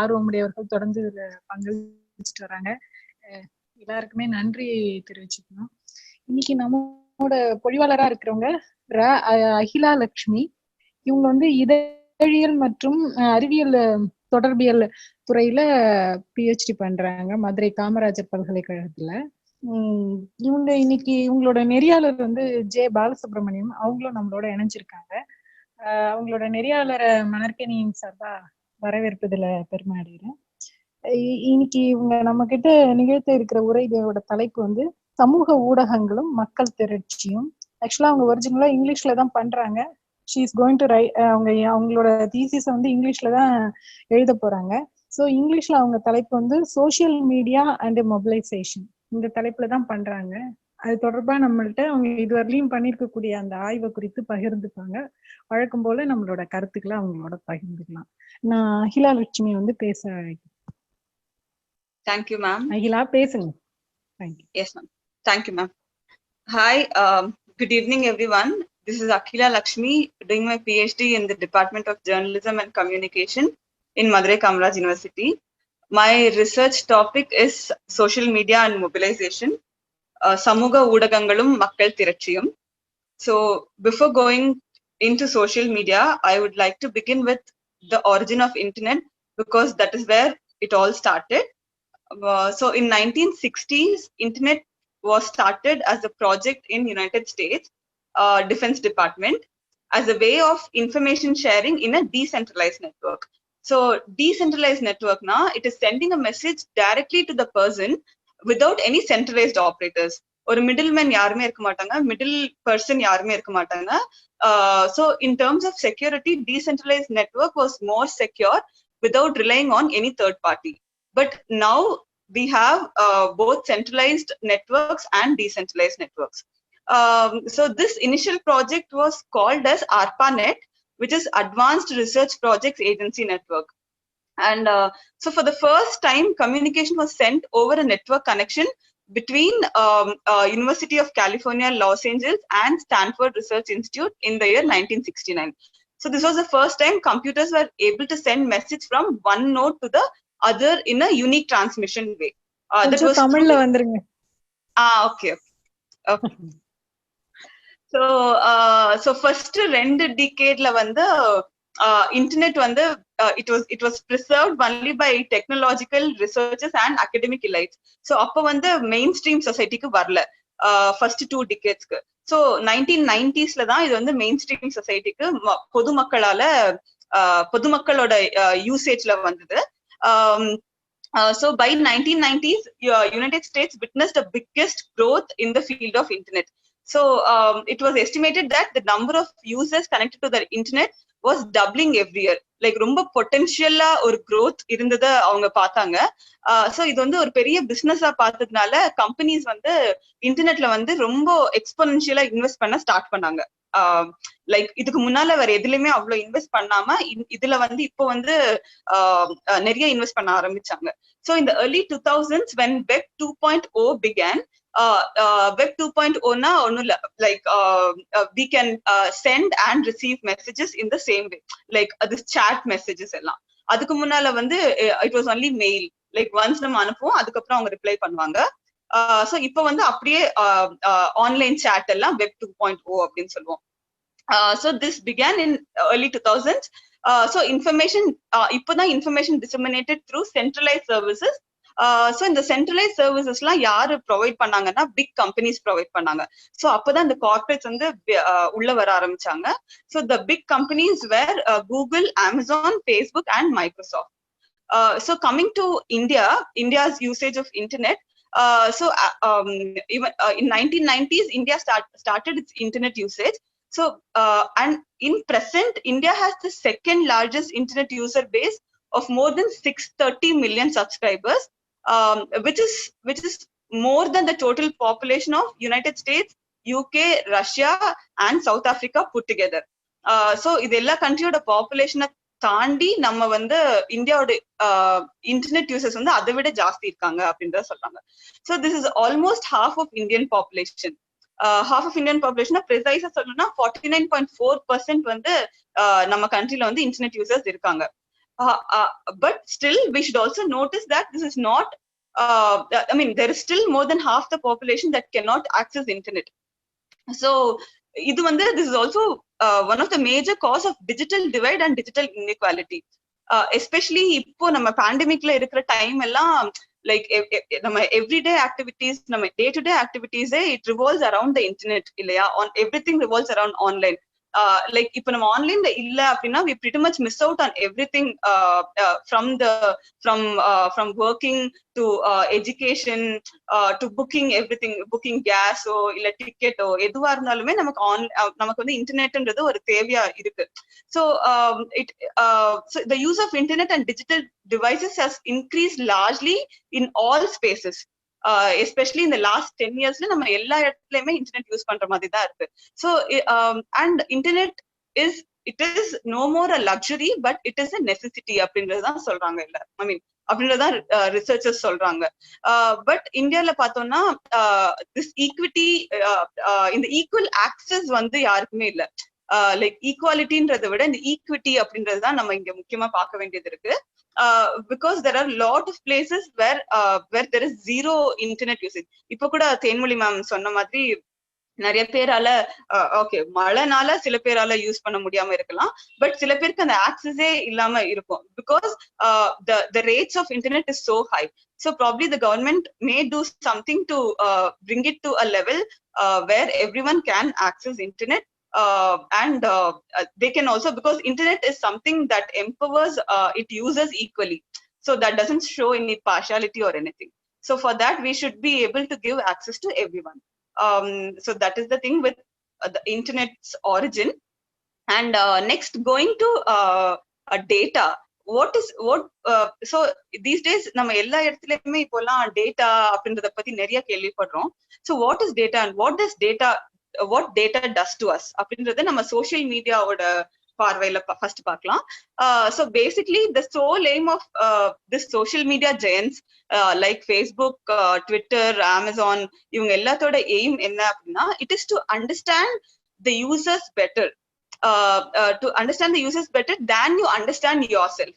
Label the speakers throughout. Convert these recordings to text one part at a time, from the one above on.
Speaker 1: ஆர்வமுடையவர்கள் தொடர்ந்து இதுல பங்களிச்சுட்டு வராங்க. எல்லாருக்குமே நன்றி தெரிவிச்சுக்கணும். இன்னைக்கு நம்மோட பொழிவாளரா இருக்கிறவங்க அகிலா லட்சுமி. இவங்க வந்து இதழியல் மற்றும் அறிவியல் தொடர்பியல் துறையில PhD பண்றாங்க மதுரை காமராஜர் பல்கலைக்கழகத்துல. இவங்க இன்னைக்கு இவங்களோட நெறியாளர் வந்து ஜே பாலசுப்ரமணியம், அவங்களும் நம்மளோட இணைஞ்சிருக்காங்க. அவங்களோட நெறியாளரை மணற்கேணியின் சார்பா வரவேற்பதுல பெருமை அடைகிறேன். இன்னைக்கு இவங்க நம்ம கிட்ட நிகழ்த்த இருக்கிற உரையோட தலைப்பு வந்து சமூக ஊடகங்களும் மக்கள் திரட்சியும். ஆக்சுவலா அவங்க ஒரிஜினலா இங்கிலீஷ்ல தான் பண்றாங்க. She is going to right, அவங்களோட தீசிஸை வந்து இங்கிலீஷ்ல தான் எழுத போறாங்க. ஸோ இங்கிலீஷ்ல அவங்க தலைப்பு வந்து சோசியல் மீடியா அண்ட் மொபிலைசேஷன், இந்த தலைப்புல தான் பண்றாங்க. அது தொடர்பா நம்மள்ட்ட அவங்க இதுவரையிலும் பண்ணிருக்கக்கூடிய அந்த ஆய்வை குறித்து பகிர்ந்துப்பாங்க. வழக்கம் போல நம்மளோட கருத்துக்களை அவங்களோட பகிர்ந்துக்கலாம். நான் அகிலா லட்சுமி வந்து பேச.
Speaker 2: Thank you, ma'am.
Speaker 1: அகிலா பேசுங்க. Thank you.
Speaker 2: Yes, ma'am. Thank you, ma'am. Hi, good evening, everyone. This is Akhila Lakshmi, doing my PhD in the Department of Journalism and Communication in Madurai Kamaraj University. My research topic is social media and mobilization, Samuga Udagangalum Makkal Tirachiyum. So before going into social media, I would like to begin with the origin of internet, because that is where it all started. So in 1960s, internet was started as a project in United States Defense Department as a way of information sharing in a decentralized network. So decentralized network na, it is sending a message directly to the person without any centralized operators. Or middleman yarume irukka matanga, middle person yarume irukka matanga. So in terms of security, decentralized network was more secure without relying on any third party. But now we have both centralized networks and decentralized networks. So this initial project was called as ARPANET, which is Advanced Research Projects Agency Network. And so for the first time, communication was sent over a network connection between University of California, Los Angeles and Stanford Research Institute in the year 1969. So this was the first time computers were able to send message from one node to the other in a unique transmission way. That was
Speaker 1: தமிழ்ல வந்துருங்க.
Speaker 2: Okay. So first ரெண்டு டிகேட்ல வந்து internet வந்து it was preserved only by technological researchers and academic elites. So அப்ப வந்து main stream சொசைட்டிக்கு வரல first 2 டிகேட்ஸ்க்கு. So 1990ஸ்ல தான் இது வந்து மெயின் ஸ்ட்ரீம் சொசைட்டிக்கு பொதுமக்களோட யூசேஜ்ல வந்தது. So by 1990s, United States witnessed the biggest growth in the field of internet. So it was estimated that the number of users connected to the internet was doubling every year. Like ரொம்ப பொட்டன்ஷியலா ஒரு growth இருந்ததை அவங்க பார்த்தாங்க. So இது வந்து ஒரு பெரிய பிசினஸா பார்த்ததுனால கம்பெனிஸ் வந்து இன்டர்நெட்ல வந்து ரொம்ப எக்ஸ்போனன்ஷியலா இன்வெஸ்ட் பண்ண ஸ்டார்ட் பண்ணாங்க. லைக் இதுக்கு முன்னால வேற எதுலயுமே அவ்வளவு இன்வெஸ்ட் பண்ணாம இதுல வந்து இப்போ வந்து நிறைய இன்வெஸ்ட் பண்ண ஆரம்பிச்சாங்க. ஸோ இந்த early 2000s when Web 2.0 began, Web 2.0 na onnu like we can send and receive messages in the same way, like this chat messages எல்லாம். அதுக்கு முன்னால வந்து it was only mail, like once நம்ம அனுப்புவோம் அதுக்கப்புறம் அவங்க ரிப்ளை பண்ணுவாங்க. ஸோ இப்போ வந்து அப்படியே ஆன்லைன் சாட் எல்லாம் Web 2.0 அப்படின்னு சொல்லுவோம். So this began in early 2000s. So information இப்போதான் information disseminated through centralized services. So இந்த centralized services எல்லாம் யாரு ப்ரொவைட் பண்ணாங்கன்னா பிக் கம்பெனிஸ் ப்ரொவைட் பண்ணாங்க. ஸோ அப்போதான் இந்த கார்பரேட்ஸ் வந்து உள்ள வர ஆரம்பிச்சாங்க. So the big companies were Google, Amazon, Facebook and Microsoft. So coming to India's usage of internet. So even in 1990s, India started its internet usage. So and in present, India has the second largest internet user base of more than 630 million subscribers, which is more than the total population of United States, UK, Russia and South Africa put together. So இதெல்லா கண்ட்ரியோட பாப்புலேஷனை தாண்டி நம்ம வந்து இந்தியாவோட internet users வந்து அதை விட ஜாஸ்தி இருக்காங்க அப்படின்றத சொல்றாங்க. So this is almost half of Indian population. Half of Indian பாப்புலேஷனா ப்ரிசைஸா சொல்லணும்னா 49.4% வந்து நம்ம கண்ட்ரில வந்து இன்டர்நெட் யூசர்ஸ் இருக்காங்க. but still we should also notice that this is not I mean there is still more than half the population that cannot access internet. So this is also one of the major cause of digital divide and digital inequality. Especially இப்போ நம்ம பேண்டமிக்ல இருக்கிற time எல்லாம் like நம்ம everyday activities, நம்ம day to day activities, it revolves around the internet இல்லையா, on everything revolves around online. Like இப்போ நம்ம ஆன்லைன்ல இல்ல அப்படின்னா we pretty much miss out on everything, from working to education, to booking everything, booking gas ஓ இல்ல ticket ஓ எதுவா இருந்தாலுமே நமக்கு வந்து இன்டர்நெட்ன்றது ஒரு தேவையா இருக்கு. So so the use of internet and digital devices has increased largely in all spaces. Especially in the last 10 years நம்ம எல்லா இடத்துலயுமே இன்டர்நெட் யூஸ் பண்ற மாதிரி தான் இருக்கு. So and internet is no more a luxury but it is a necessity அப்படின்றதுதான் சொல்றாங்க இல்ல, I mean அப்படின்றதான் ரிசர்ச்சர்ஸ் சொல்றாங்க. பட் இந்தியால பார்த்தோம்னா this equity, இந்த ஈக்குவல் ஆக்சஸ் வந்து யாருக்குமே இல்ல. லைக் ஈக்குவாலிட்டின்றதை விட இந்த ஈக்விட்டி அப்படின்றதுதான் நம்ம இங்க முக்கியமா பார்க்க வேண்டியது இருக்கு. Because there are lot of places where there is zero internet usage. இப்ப கூட தேன்மொழி மேம் சொன்ன மாதிரி நிறைய பேரால ஓகே மழைனால சில பேரால யூஸ் பண்ண முடியாம இருக்கலாம், பட் சில பேருக்கு அந்த ஆக்சஸே இல்லாம இருக்கும். Because the rates of internet is so high. So probably the government may do something to bring it to a level where everyone can access internet. And they can also, because internet is something that empowers its users equally, so that doesn't show any partiality or anything. So for that we should be able to give access to everyone. So that is the thing with the internet's origin. And next, going to data. So these days நம்ம எல்லா இடத்துலயுமே இப்போலாம் data அப்படின்றத பத்தி நிறைய கேள்விப்படுறோம். So what is data and what data does to us அப்படின்றத நம்ம சோஷியல் மீடியாவோட பார்வையில ஃபர்ஸ்ட் பார்க்கலாம். So basically the sole aim of this social media giants like Facebook, Twitter, Amazon, இவங்க எல்லாத்தோட எய்ம் என்ன அப்படின்னா, it is to understand the users better, to understand the users better than you understand yourself.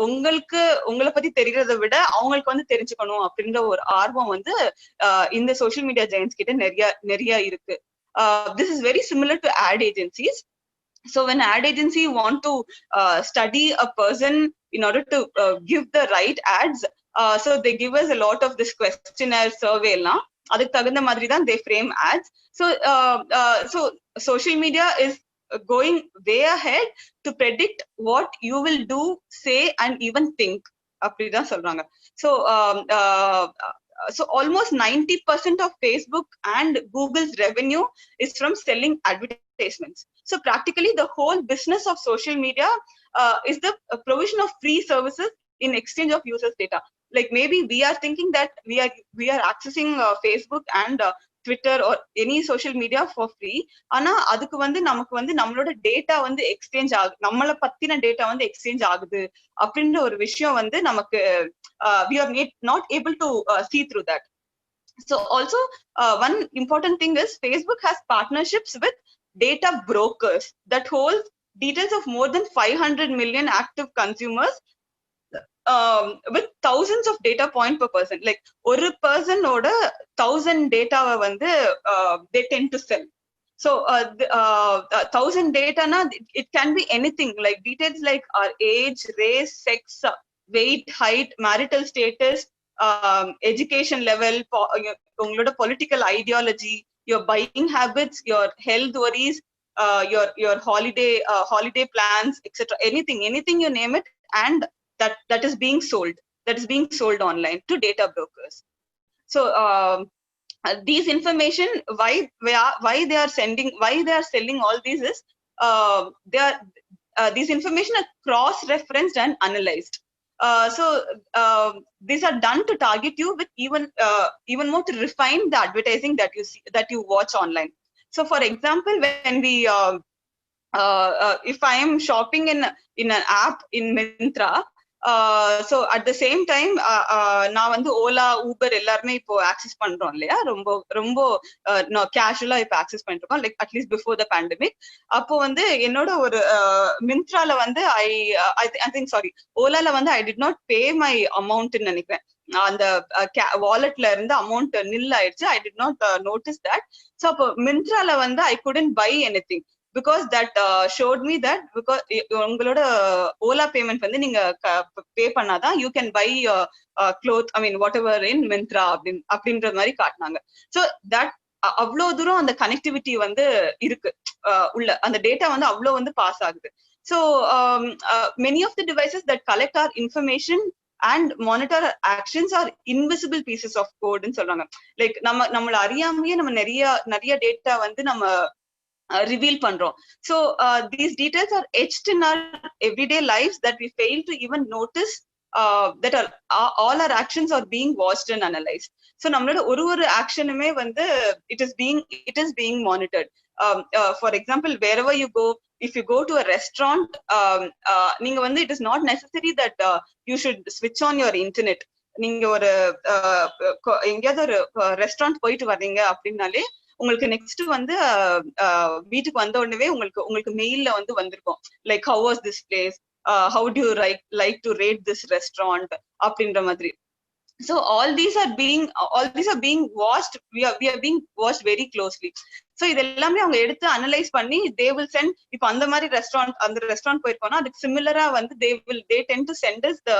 Speaker 2: உங்களை பத்தி தெரியறதை விட அவங்களுக்கு வந்து தெரிஞ்சுக்கணும் அப்படின்ற ஒரு ஆர்வம் வந்து இந்த சோஷியல் மீடியா ஜெயன்ட்ஸ் கிட்ட நிறைய இருக்கு. This is very similar to ad agencies. So when ad agency want to study a person in order to give the right ads, so they give us a lot of this questionnaire survey எல்லாம், அதுக்கு தகுந்த மாதிரி தான் they frame ads. So social media is going way ahead to predict what you will do, say and even think அப்படிதான் சொல்றாங்க. So almost 90% of Facebook and Google's revenue is from selling advertisements. So practically the whole business of social media is the provision of free services in exchange of users data. Like maybe we are thinking that we are accessing Facebook and Twitter or any social media for free. ஆனா அதுக்கு வந்து நமக்கு வந்து நம்மளோட data வந்து exchange ஆகுது, நம்மளை பத்தின டேட்டா வந்து எக்ஸ்சேஞ்ச் ஆகுது அப்படின்ற ஒரு விஷயம் வந்து நமக்கு we are not able to see through that. So also one important thing is Facebook has partnerships with data brokers that hold details of more than 500 million active consumers, with thousands of data point per person. Like ஒரு personோட 1000 dataவை வந்து they tend to sell. So 1000 data na, it can be anything, like details like our age, race, sex, weight, height, marital status, education level, உங்களோட political ideology, your buying habits, your health worries, your holiday plans, etc. anything you name it, and that is being sold online to data brokers. So these information, why they are selling all these is these information are cross referenced and analyzed. So these are done to target you with even more to refine the advertising that you watch online. So for example, when we if I am shopping in an app in Myntra, so at the same time நான் வந்து Ola Uber எல்லாருமே இப்போ access பண்றோம் இல்லையா, ரொம்ப ரொம்ப கேஷுவலா இப்போ ஆக்சஸ் பண்ணிட்டு இருக்கோம், like at least before the pandemic. அப்போ வந்து என்னோட ஒரு மிந்த்ரால வந்து ஐ திங்க் சாரி ஓலால வந்து I did not pay my அமௌண்ட்னு நினைக்கிறேன். அந்த வாலெட்ல இருந்து அமௌண்ட் நில் ஆயிடுச்சு. I did not notice that. So அப்போ மிந்த்ரால வந்து I couldn't buy anything because that showed me that because உங்களோட ஓலா பேமெண்ட் வந்து நீங்க பே பண்ணாதான் you can buy clothes, I mean whatever in Myntra அப்படின்ற மாதிரி காட்டினாங்க. ஸோ தட் அவ்வளோ தூரம் அந்த கனெக்டிவிட்டி வந்து இருக்கு, உள்ள அந்த டேட்டா வந்து அவ்வளோ வந்து பாஸ் ஆகுது. So many of the devices that collect our information and monitor actions are invisible pieces of code ன்னு சொல்றாங்க. லைக் நம்மள அறியாமையே நம்ம நிறைய டேட்டா வந்து நம்ம reveal பண்றோம். So these details are etched in our everyday lives that we fail to even notice that all our actions are being watched and analyzed. So நம்மளோட ஒரு ஆக்ஷனுமே வந்து it is being monitored. For example, wherever you go, if you go to a restaurant, நீங்க வந்து it is not necessary that you should switch on your internet. நீங்க ஒரு எங்கேயாவது ஒரு restaurant போயிட்டு வர்றீங்க அப்படின்னாலே உங்களுக்கு நெக்ஸ்ட் வந்து வீட்டுக்கு வந்த உடனே உங்களுக்கு மெயில்ல வந்து வந்திருக்கும், like how was this place, how do you like to rate this restaurant அப்படின்ற மாதிரி. So all these are being watched. We are being watched very closely. So இதெல்லாமே அவங்க எடுத்து அனலைஸ் பண்ணி they will send, இப்போ அந்த மாதிரி ரெஸ்டாரண்ட் போயிருக்கோம்னா அதுக்கு சிமிலரா வந்து they tend to send us the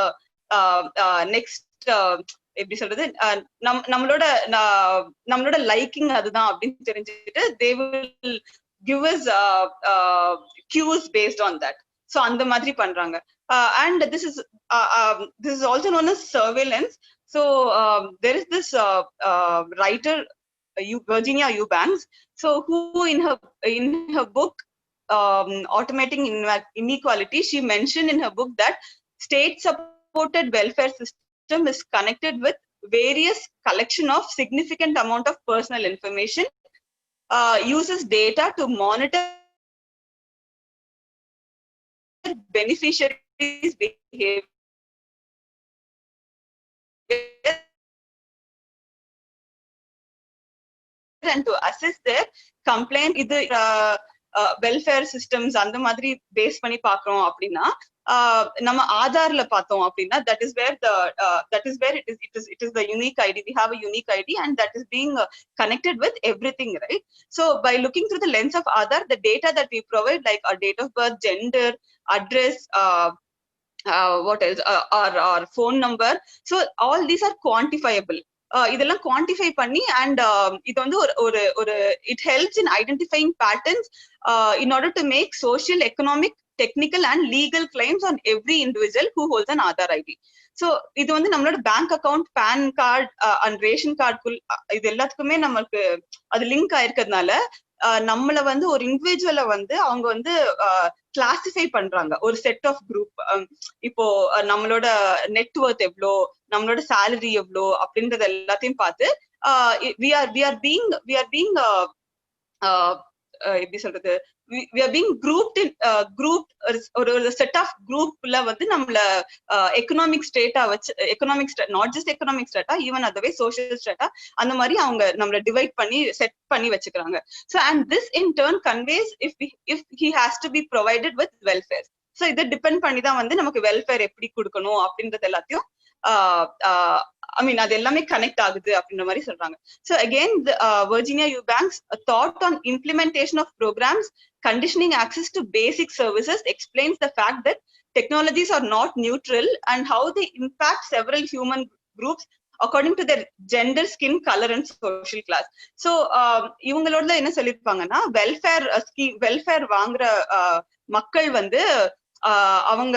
Speaker 2: next எப்படி சொல்றது, நம்மளோட லைக்கிங் அதுதான் அப்படின்னு தெரிஞ்சுக்கிட்டு they will give us cues based on that. So அந்த மாதிரி பண்றாங்க. And this is also known as surveillance. So there is this writer Virginia Eubanks, so who in her book Automating Inequality, she mentioned in her book that state supported welfare system is connected with various collection of significant amount of personal information, uses data to monitor beneficiaries' behavior and to assess their complaint. இது welfare systems அந்த மாதிரி base பண்ணி பாக்குறோம் அப்படின்னா, நம்ம ஆதார்ல பார்த்தோம் அப்படின்னா that is where it is the unique ID. We have a unique ID and that is being connected with everything, right? So by looking through the lens of Aadhaar, the data that we provide, like our date of birth, gender, address, what else, our phone number, so all these are quantifiable. இதெல்லாம் quantify பண்ணி and இது வந்து ஒரு it helps in identifying patterns in order to make social, economic, technical and legal claims on every individual who holds an Aadhaar ID. So இது வந்து நம்மளோட bank account, PAN card and ration card இது எல்லாத்துக்குமே நமக்கு அது link ஆயிருக்கிறதுனால நம்மள வந்து ஒரு இண்டிவிஜுவலை வந்து அவங்க வந்து கிளாசிஃபை பண்றாங்க ஒரு செட் ஆஃப் குரூப். இப்போ நம்மளோட நெட்வொர்த் எவ்வளோ, நம்மளோட சேலரி எவ்வளோ அப்படின்றது எல்லாத்தையும் பார்த்து we are being எப்படி சொல்றது, we are being grouped in ஒரு set of groupல வந்து நம்மள எக்கனாமிக் ஸ்டேட்டா வச்சு, எக்கனாமிக் நாட் ஜஸ்ட் எக்கனாமிக் ஸ்டேட்டா, ஈவன் அதவே சோஷியல் ஸ்டேட்டா அந்த மாதிரி அவங்க நம்மள டிவைட் பண்ணி செட் பண்ணி வச்சுக்கிறாங்க. So and this in turn conveys if he has to be provided with welfare. So இதை டிபெண்ட் பண்ணி தான் வந்து நமக்கு வெல்ஃபேர் எப்படி கொடுக்கணும் அப்படின்றது எல்லாத்தையும் I mean அது எல்லாமே கனெக்ட் ஆகுது அப்படின்ற மாதிரி சொல்றாங்க. So again Virginia Eubanks thought on implementation of programs conditioning access to basic services explains the fact that technologies are not neutral and how they impact several human groups according to their gender, skin color and social class. So இவங்களோட என்ன சொல்லிருப்பாங்கன்னா, welfare வாங்குற மக்கள் வந்து அவங்க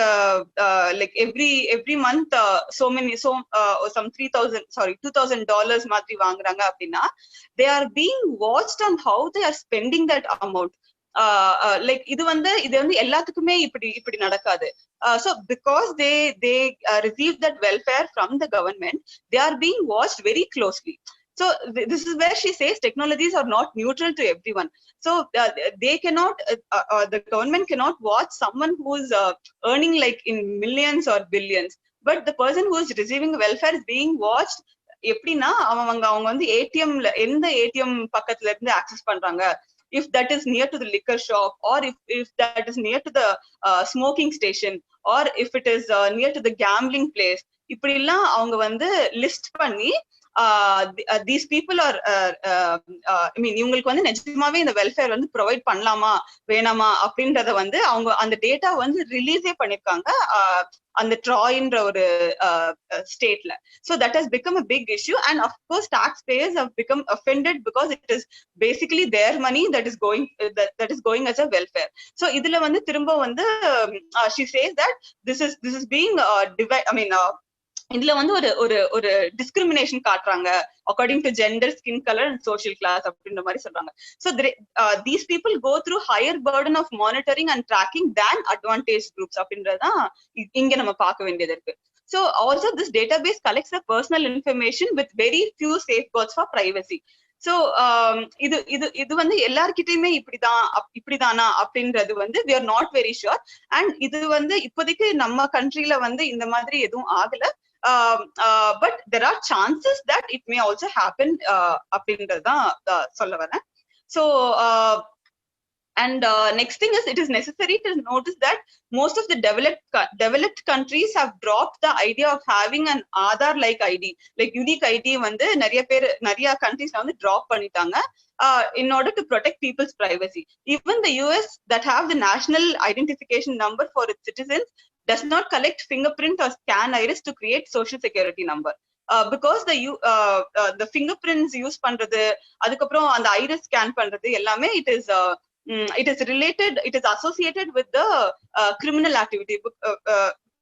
Speaker 2: like every month some $2,000 மாதிரி வாங்குறாங்க அப்படின்னா they are being watched on how they are spending that amount. Like இது வந்து எல்லாத்துக்குமே இப்படி நடக்காது. So because they receive that welfare from the government, they are being watched very closely. So this is where she says technologies are not neutral to everyone. So they cannot, the government cannot watch someone who is earning like in millions or billions, but the person who is receiving welfare is being watched. எப்படின்னா அவங்க வந்து ஏடிஎம்ல எந்த ATM பக்கத்துல இருந்து access பண்றாங்க, if that is near to the liquor shop, or if that is near to the smoking station, or if it is near to the gambling place, இப்படி எல்லாம் அவங்க வந்து லிஸ்ட் பண்ணி these people are I mean இவங்களுக்கு வந்து நிஜமாவே இந்த welfare வந்து ப்ரொவைட் பண்ணலாமா வேணாமா அப்படின்றத வந்து அவங்க அந்த டேட்டா வந்து ரிலீஸே பண்ணிருக்காங்க அந்த ட்ராய்ன்ற ஒரு ஸ்டேட்ல. So that has become a big issue, and of course taxpayers have become offended because it is basically their money that is going as a welfare. So இதுல வந்து திரும்ப வந்து she says that this is being I mean இதுல வந்து ஒரு discrimination காட்டுறாங்க according to gender, skin colour and social class அப்படின்ற மாதிரி சொல்றாங்க. So these people go through higher burden of monitoring and tracking than advantage groups அப்படின்றதான் இங்க நம்ம பார்க்க வேண்டியது இருக்கு. So also this database collects the personal information with very few safeguards for privacy. So இது வந்து எல்லார்கிட்டயுமே இப்படிதானா அப்படின்றது வந்து we are not very sure. And இது வந்து இப்போதைக்கு நம்ம கண்ட்ரில வந்து இந்த மாதிரி எதுவும் ஆகல. But there are chances that it may also happen அப்படின்றதுதான் சொல்ல வரேன். So and next thing is, it is necessary to notice that most of the developed countries have dropped the idea of having an Aadhaar like ID, like unique ID வந்து நிறைய countries வந்து drop பண்ணிட்டாங்க in order to protect people's privacy. Even the US that have the national identification number for its citizens does not collect fingerprint or scan iris to create social security number. Because the fingerprints use பண்றது, அதுக்கப்புறம் அந்த iris scan பண்றது எல்லாமே it is associated with the criminal activity.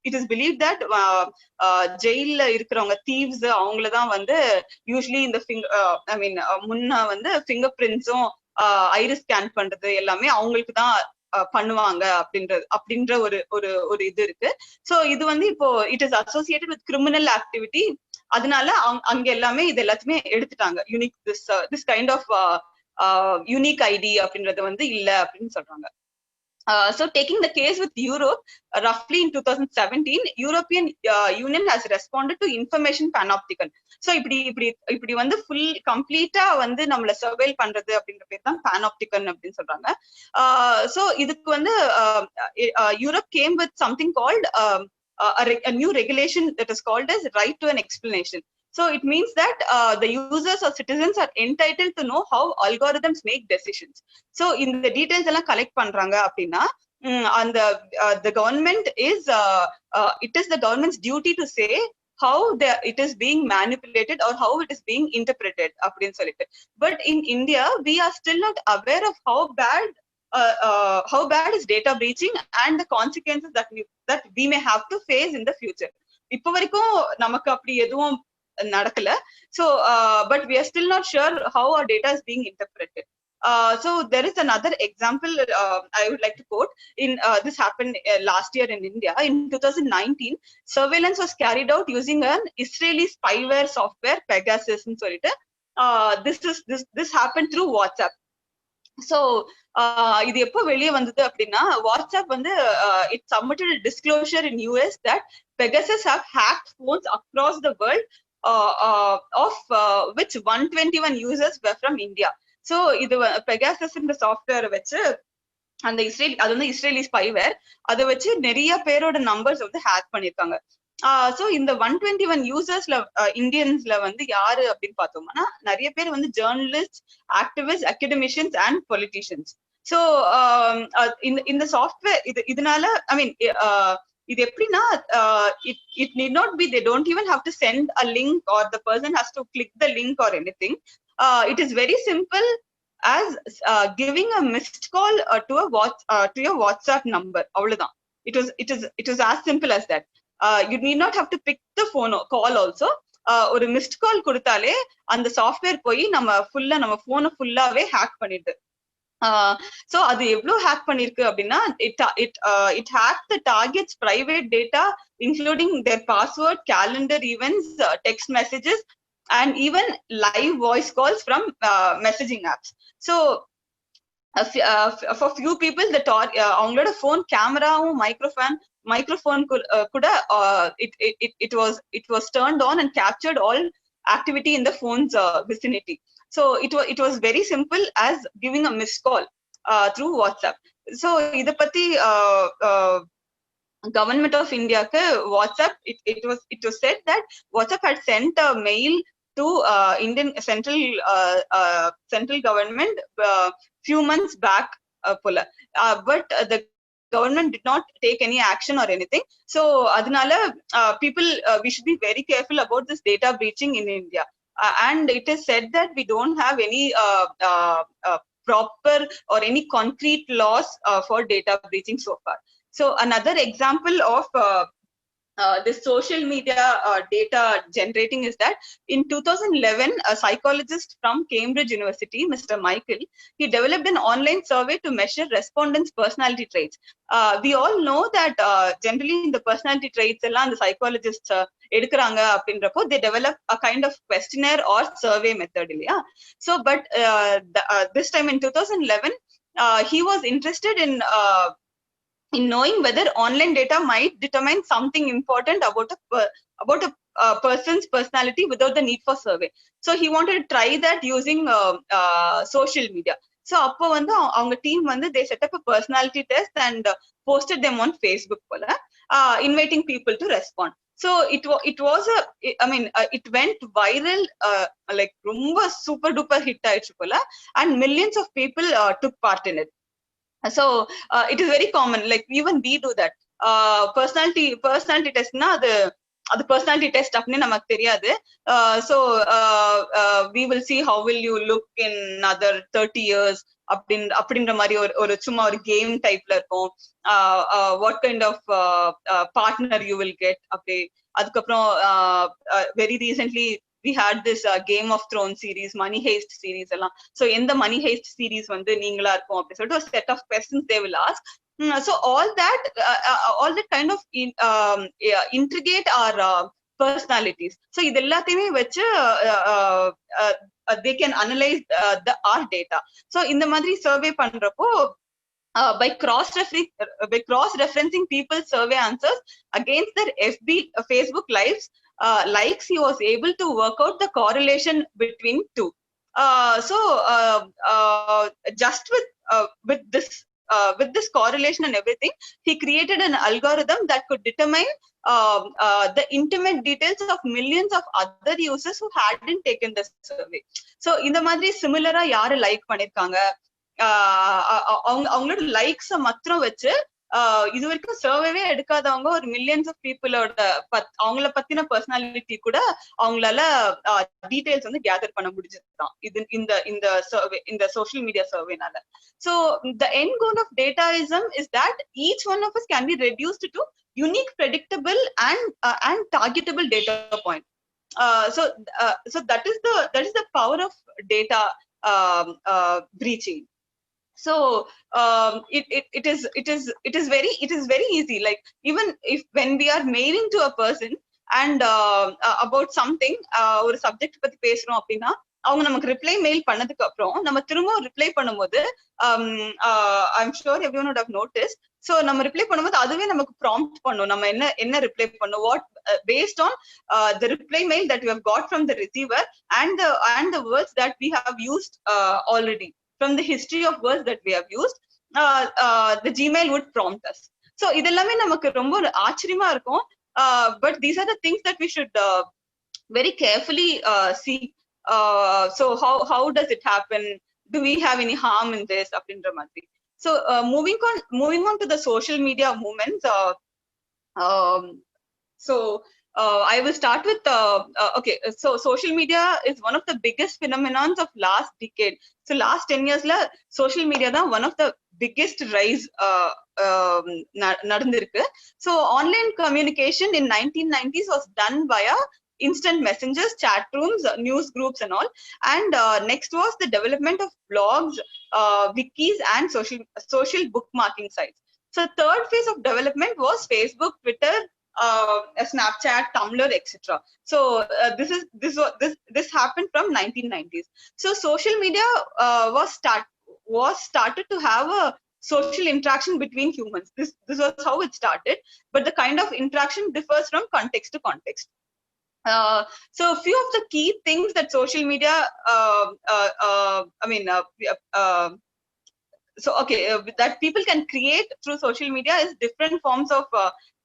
Speaker 2: It is believed that jail இருக்கிறவங்க thieves அவங்களதான் வந்து usually இந்த முன்ன வந்து fingerprints-உம் iris scan பண்றது எல்லாமே அவங்களுக்கு தான் பண்ணுவாங்க அப்படின்ற ஒரு இது இருக்கு. சோ இது வந்து இப்போ it is associated with criminal activity. அதனால அங்க எல்லாமே இது எல்லாத்தையுமே எடுத்துட்டாங்க. Unique this kind of unique ID அப்படின்றது வந்து இல்ல அப்படின்னு சொல்றாங்க. So taking the case with Europe, roughly in 2017, European Union has responded to information panopticon. So இப்படி வந்து full complete-ஆ வந்து நம்மள surveil பண்றது அப்படின்ற பேர் தான் panopticon அப்படின்னு சொல்றாங்க. So இதுக்கு வந்து Europe came with something called a new regulation that is called as right to an explanation. So it means that the users or citizens are entitled to know how algorithms make decisions. So in the details எல்லாம் collect பண்றாங்க அப்படின்னா the government is it is the government's duty to say how it is being manipulated or how it is being interpreted அப்படின்னு சொல்லிட்டு. But in India we are still not aware of how bad is data breaching and the consequences that we may have to face in the future. இப்போ வரைக்கும் நமக்கு அப்படி எதுவும் நடக்கல. So but we are still not sure how our data is being interpreted. So there is another example I would like to quote. This happened last year in India. In 2019, surveillance was carried out using an Israeli spyware software, Pegasus ன்னு சொல்லிட்டு. This happened through WhatsApp. So இது எப்போ வெளியே வந்தது அப்படின்னா, WhatsApp வந்து it submitted a disclosure in US that Pegasus have hacked phones across the world, of which 121 users were from India. So இது Pegasus இந்த சாஃப்ட்வேர் வச்சு அந்த அது வந்து இஸ்ரேலி ஸ்பைவேர், அதை வச்சு நிறைய பேரோட நம்பர்ஸ் வந்து ஹேக் பண்ணிருக்காங்க. சோ இந்த 121 யூசர்ஸ்ல இந்தியன்ஸ்ல வந்து யாரு அப்படின்னு பார்த்தோம்னா, நிறைய பேர் வந்து journalist, activist, academicians and politicians. So இந்த சாஃப்ட்வேர் இதனால ஐ மீன் இது எப்படின்னா, it need not be, they don't even have to send a link or the person has to click the link or anything. It is very simple as giving a missed call to your WhatsApp number. அவ்வளவுதான். It was as simple as that. You need not have to pick the phone call also. ஒரு mist கால் கொடுத்தாலே அந்த software போய் நம்ம போனை ஃபுல்லாவே hack பண்ணிடுது. So அது எவ்வளவு ஹேக் பண்ணிருக்கு அப்படின்னா, it hacked the target's private data including their password, calendar events, text messages, and even live voice calls from messaging apps. So for few people the அவங்களோட phone camera microphone கூட it was turned on and captured all activity in the phone's vicinity. So it was very simple as giving a missed call through WhatsApp. So இத பத்தி government of India ke WhatsApp, it was said that WhatsApp had sent a mail to Indian central government few months back, but the government did not take any action or anything. So adnala people we should be very careful about this data breaching in India, and it is said that we don't have any proper or any concrete laws for data breaching so far. So another example of this social media data generating is that in 2011, a psychologist from Cambridge University, Mr. Michael, he developed an online survey to measure respondents' personality traits. We all know that generally in the personality traits, the psychologists edukranga apindrappo, they develop a kind of questionnaire or survey method. So, but this time in 2011, he was interested in knowing whether online data might determine something important about a person's personality without the need for survey. So he wanted to try that using social media. So appo vandu avanga team vandu they set up a personality test and posted them on Facebook pola, inviting people to respond. So it was it went viral, like rumba super duper hit aichu pola, and millions of people took part in it. So it is very common, like even we do that. Personality test na adu personality test apne namak theriyadu. So we will see how will you look in another 30 years அப்படின்ற மாதிரி ஒரு சும்மா ஒரு game டைப்ல இருக்கும். what kind of partner you will get அப்படி. அதுக்கப்புறம் very recently we had this Game of Thrones series, Money Heist series எல்லாம். So எந்த Money Heist series வந்து நீங்களா இருக்கும் அப்படி சொல்லிட்டு ஒரு set of questions they will ask. So all that kind of integrate our personalities. So இது எல்லாத்தையுமே வச்சு they can analyze our data. So இந்த மாதிரி survey பண்றப்போ by cross-referencing people's survey answers against their Facebook lives likes, he was able to work out the correlation between two. So just with this correlation and everything, he created an algorithm that could determine the intimate details of millions of other users who hadn't taken the survey. So இந்த மாதிரி சிமிலரா யாரு like பண்ணிருக்காங்க, அவங்களோட likes மாத்திரம் வச்சு இது வரைக்கும் சர்வேவே எடுக்காதவங்க ஒரு மில்லியன்ஸ் ஆஃப் பீப்புளோட அவங்கள பத்தின பர்சனாலிட்டி கூட அவங்களால டீடைல்ஸ் வந்து கேதர் பண்ண முடிஞ்சதுதான் இது இந்த சர்வே, இந்த சோஷியல் மீடியா சர்வேனால. So the end goal of dataism is that each one of us can be reduced to unique, predictable and targetable data point. So that is the power of data breaching. So it is very easy. Like even if when we are mailing to a person and about something, ஒரு subject பத்தி பேசுறோம் அப்படின்னா அவங்க நமக்கு reply mail பண்ணதுக்கு அப்புறம் நம்ம திரும்ப ரிப்ளை பண்ணும்போது I'm sure everyone would have noticed. So நம்ம ரிப்ளை பண்ணும்போது அதுவே நமக்கு ப்ராம்ப்ட் பண்ணும் நம்ம என்ன ரிப்ளை பண்ணும், what based on the reply mail that we have got from the receiver and the words that we have used already. From the history of words that we have used, the Gmail would prompt us. So இதெல்லாமே நமக்கு ரொம்ப ஆச்சரியமா இருக்கும். But these are the things that we should very carefully see. So how does it happen? Do we have any harm in this? அப்படின்ற மாதிரி. So moving on to the social media movements. So I will start with okay. So social media is one of the biggest phenomenons of last decade. So last 10 years la social media da one of the biggest rise nadandirukku. So online communication in 1990s was done via instant messengers, chat rooms, news groups and all. And next was the development of blogs, wikis and social bookmarking sites. So third phase of development was Facebook, Twitter, Snapchat, Tumblr, etc. So this happened from 1990s. So social media was started to have a social interaction between humans. This was how it started, but the kind of interaction differs from context to context. So a few of the key things that social media, that people can create through social media is different forms of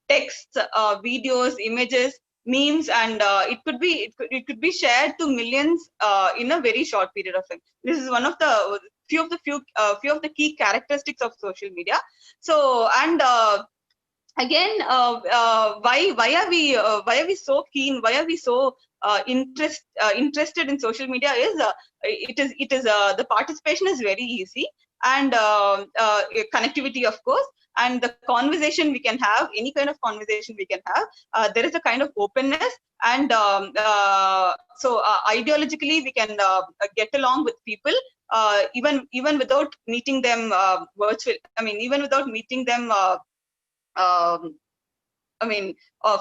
Speaker 2: text, videos, images, memes, and it could be shared to millions in a very short period of time. This is one of the few of the key characteristics of social media. So and again, why are we so keen? Why are we so interested in social media? It is the participation is very easy, and connectivity, of course, and the conversation we can have, any kind of conversation we can have. There is a kind of openness, and ideologically we can get along with people, even without meeting them virtual. Even without meeting them.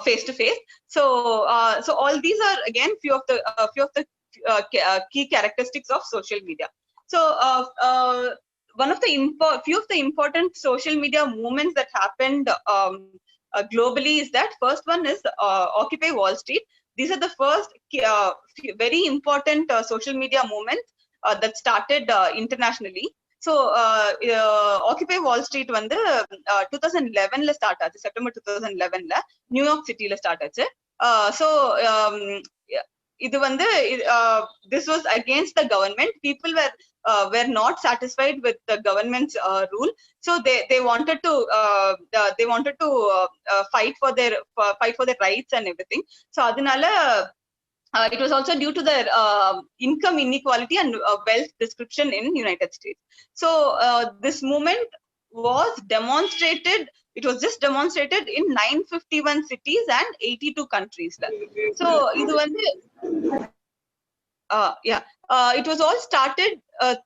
Speaker 2: Face to face. So all these are again few of the key characteristics of social media. So few of the important social media movements that happened globally is that first one is Occupy Wall Street. These are the first very important social media movements that started internationally. So Occupy Wall Street வந்து 2011 start ஆச்சு, September 2011 New York சிட்டில start ஆச்சு. So இது வந்து this was against the government. People were not satisfied with the government's rule, so they wanted to fight for their rights and everything. So adunala it was also due to their income inequality and wealth description in United States. So this movement was demonstrated. It was just demonstrated in 951 cities and 82 countries. So இது வந்து it was all started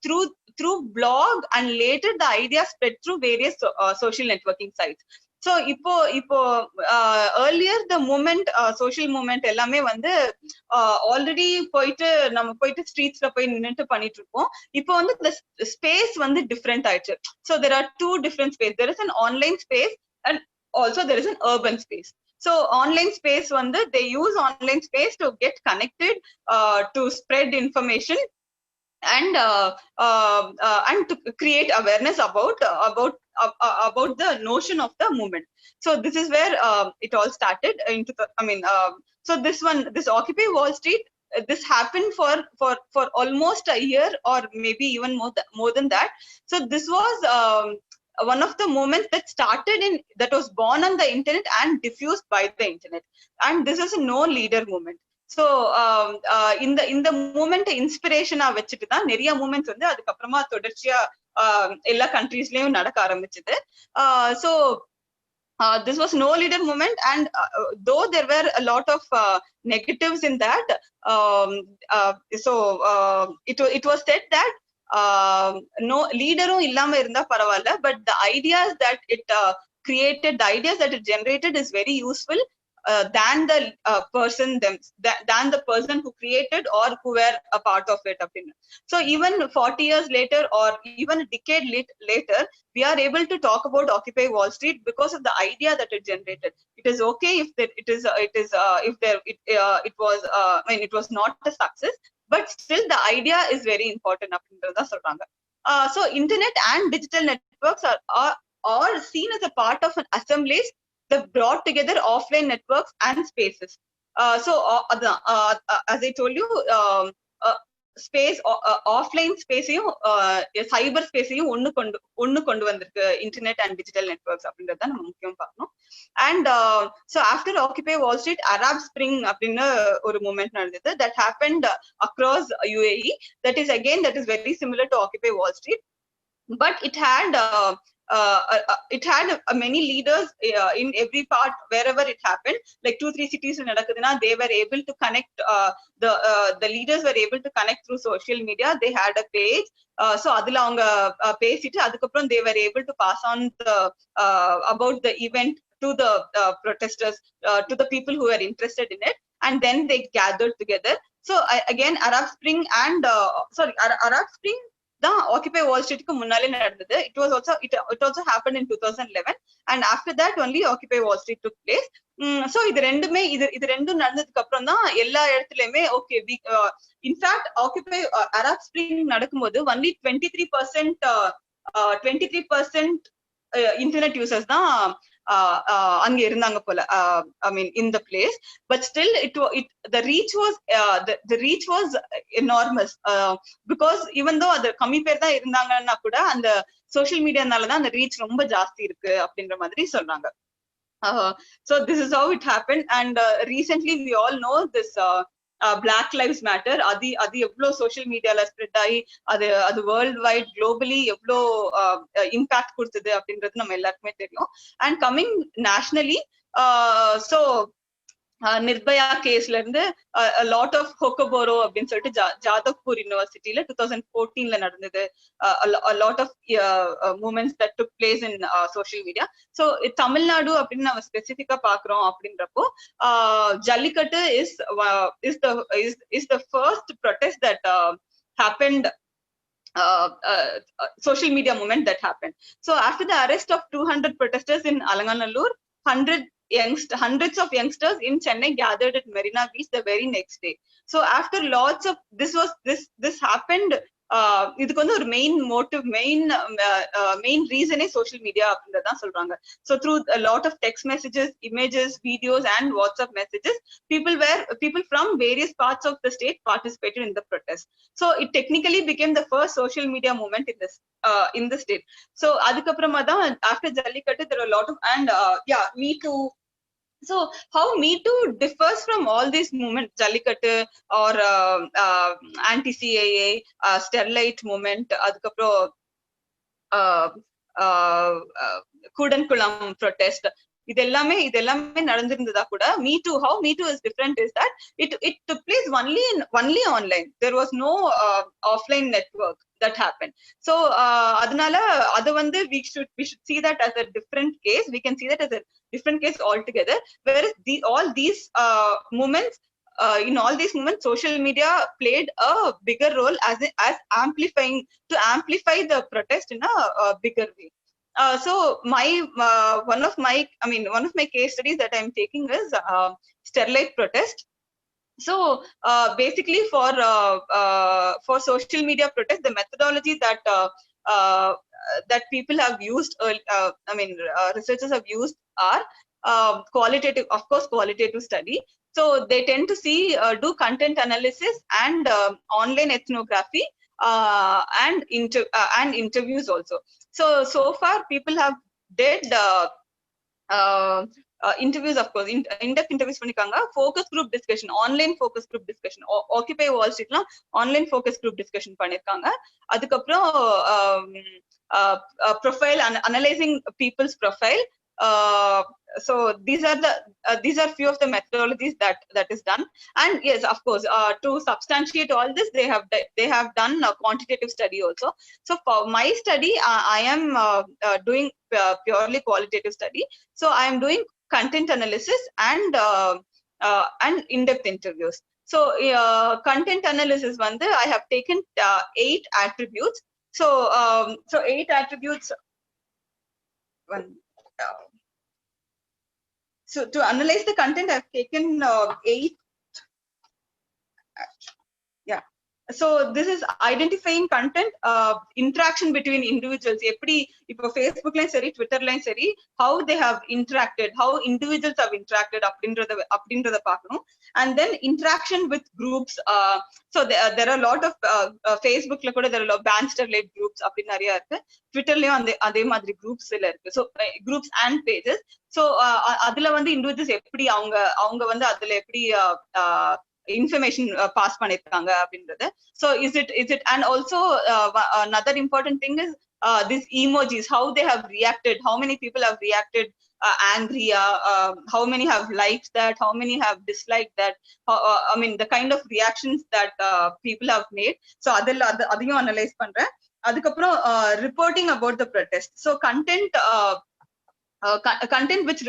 Speaker 2: through blog, and later the idea spread through various social networking sites. So இப்போ earlier the movement, social movement எல்லாமே வந்து already நம்ம போயிட்டு ஸ்ட்ரீட்ஸ்ல போய் நின்னுட்டு பண்ணிட்டு இருப்போம். இப்போ வந்து the space வந்து different ஆயிடுச்சு. So there are two different space. There is an online space and also there is an urban space. So online space வந்து they use online space to get connected, to spread information, and to create awareness about the notion of the movement. So this is where it all started so this Occupy Wall Street, this happened for almost a year, or maybe even more than that. So this was one of the movements that was born on the internet and diffused by the internet, and this is a no leader movement. So இந்த moment இன்ஸ்பிரேஷனா வச்சுட்டு தான் நிறைய moments வந்து அதுக்கப்புறமா தொடர்ச்சியா எல்லா கண்ட்ரீஸ்லயும் நடக்க ஆரம்பிச்சது. So this was no leader movement, and though there were a lot of negatives in that, it was said that no leaderum illama irundha paravalla, but the ideas that it created, the ideas that it generated is very useful than the person who created or who were a part of it. So even 40 years later, or even a decade later, we are able to talk about Occupy Wall Street because of the idea that it generated. It is okay if it was not a success, but still the idea is very important. So internet and digital networks are seen as a part of an assemblage that brought together offline networks and spaces. So as I told you, space, offline spaceையும் cyber spaceையும் ஒன்னு கொண்டு வந்திருக்கு internet and digital networks அப்படின்றத நம்ம முக்கியம் பார்க்கணும். And so after Occupy Wall Street, Arab Spring அப்படின ஒரு movement நடந்தது that happened across UAE. That is very similar to Occupy Wall Street, but it had many leaders in every part wherever it happened. Like 2-3 cities nadakuduna, they were able to connect, the leaders were able to connect through social media. They had a page, so adula avanga pesittu adukaprom they were able to pass on about the event to the protesters, to the people who were interested in it, and then they gathered together. So again, Arab Spring and Arab Spring the Occupy Wall Street ku munnale nadandhathu. It also happened in 2011, and after that only Occupy Wall Street took place. So இது ரெண்டுமே இது ரெண்டும் நடந்ததுக்கு அப்புறம் தான் எல்லா இடத்துலயுமே okay. In fact ஆக்கிபை Arab spring நடக்கும்போது only 23% இன்டர்நெட் யூசர்ஸ் தான் அங்க இருந்தாங்க போல. I mean in the place, but still the reach was enormous, because even though அது கம்மி பேர் தான் இருந்தாங்கன்னா கூட அந்த சோஷியல் மீடியானால தான் அந்த ரீச் ரொம்ப ஜாஸ்தி இருக்கு அப்படின்ற மாதிரி சொல்றாங்க. So this is how it happened, and recently we all know this Black Lives Matter. அது எவ்வளோ சோஷியல் மீடியால ஸ்ப்ரெட் ஆகி அது வேர்ல்ட் வைட் குளோபலி எவ்வளோ இம்பாக்ட் கொடுத்தது அப்படின்றது நம்ம எல்லாருக்குமே தெரியும். And coming nationally, so Nirbhaya கேஸ்ல இருந்து லாட் ஆஃப் ஹோக்கபோரோ அப்படின்னு சொல்லிட்டு ஜாதவ்பூர் யூனிவர்சிட்டியில 2014 நடந்தது. Lot of moments that took place in social media. So Tamil Nadu அப்படின்னு நம்ம ஸ்பெசிபிக்கா பாக்குறோம் அப்படின்றப்போ jallikattu is the first protest that happened, social media movement that happened. So after the arrest of 200 protesters in Alanganallur, hundreds of youngsters in Chennai gathered at Marina Beach the very next day. So after lots of this happened, இதுக்கு வந்து ஒரு main motive, main ரீசனே social media அப்படின்றதான் சொல்றாங்க. So through a lot of text messages, images, videos and WhatsApp messages, people from various parts of the state participated in the protest. So it technically became the first social media movement in the state. So அதுக்கப்புறமா தான் after Jallikattu there were a lot of, and Me Too. So how Me Too differs from all these movements, Jallikattu or anti-CAA, Sterlite movement, adukapro Kudankulam protest, இதெல்லாமே நடந்திருந்ததா கூட Me Too, how Me Too is different is that it took place only online. There was no offline network that happened. So adnala adu vandu we should see that as a different case. We can see that as a different case altogether, whereas all these movements, in all these movements social media played a bigger role as amplify the protest in a bigger way. So one of my case studies that I'm taking is Sterlite protest. So basically for social media protest, the methodology that people have used, researchers have used are qualitative study. So they tend to do content analysis and online ethnography and interviews also. So far people have did interviews, of course, in-depth interviews பண்ணிருக்காங்க, focus group discussion, online focus group discussion, Occupy Wall Streetலாம் online focus group discussion பண்ணிருக்காங்க. அதுக்கப்புறம் profile, analyzing people's profile. So these are few of the methodologies that is done. And yes, of course, to substantiate all this, they have done a quantitative study also. So for my study, I am doing purely qualitative study. So I am doing content analysis and in-depth interviews. So content analysis vandu I have taken 8 attributes. So 8 attributes. So to analyze the content, I've taken 8. Yeah. So this is identifying content, interaction between individuals. Eppadi ipo Facebook line seri, Twitter line seri, how they have interacted, how individuals have interacted அப்படின்றத பார்க்கணும். And then interaction with groups. So there are a lot of Facebookல கூட there are a lot of ban Sterlite groups அப்படி நிறைய இருக்கு. Twitterலயும் அதே மாதிரி groups எல்லாம் இருக்கு. So groups and pages. So அதுல வந்து individuals எப்படி அவங்க வந்து அதுல எப்படி information pass பண்ணிருக்காங்க அப்படின்றது. So is it and also another important thing is these emojis, how they have reacted, how many people have reacted angry, how many have liked that, how many have disliked that, the kind of reactions that people have made. So அதையும் analyze பண்றேன். அதுக்கப்புறம் reporting about the protest. So content content which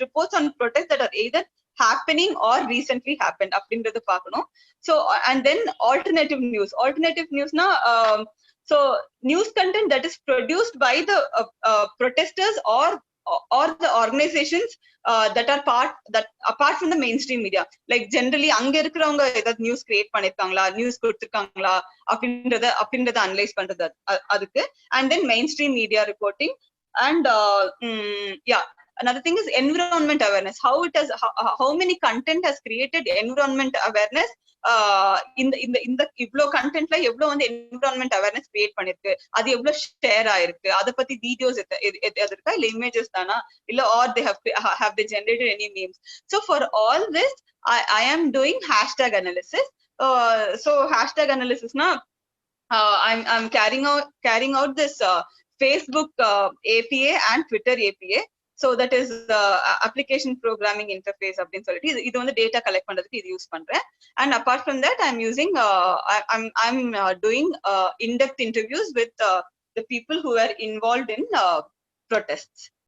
Speaker 2: reports on protests that are either happening or recently happened அப்படின்றது பார்க்கணும். So and then alternative news na so news content that is produced by the protesters or the organizations that are apart from the mainstream media. Like generally அங்க இருக்கிறவங்க ஏதாவது news create பண்ணிருக்காங்களா, news கொடுத்திருக்காங்களா அப்படின்றத analyse பண்றது அதுக்கு. And then mainstream media reporting. And yeah, another thing is environment awareness. How many content has created environment awareness இந்த இவ்ளோ கண்டென்ட்ல எவ்வளவு வந்து என்விரான்மெண்ட் அவேர்னஸ் கிரியேட் பண்ணிருக்கு, அது எவ்வளவு ஷேர் ஆயிருக்கு, அதை பத்தி வீடியோஸ் இருக்கா இல்ல இமேஜஸ் தானா இல்ல are they have they generated any memes. So for all this I am doing hashtag analysis. So hashtag analysis na I'm carrying out this Facebook APA and Twitter APA. So that is application programming interface அப்படின்னு சொல்லிட்டு இது வந்து data collect பண்றதுக்கு இது use பண்றேன். And apart from that I'm using I'm doing in-depth interviews with the people who are involved in protests.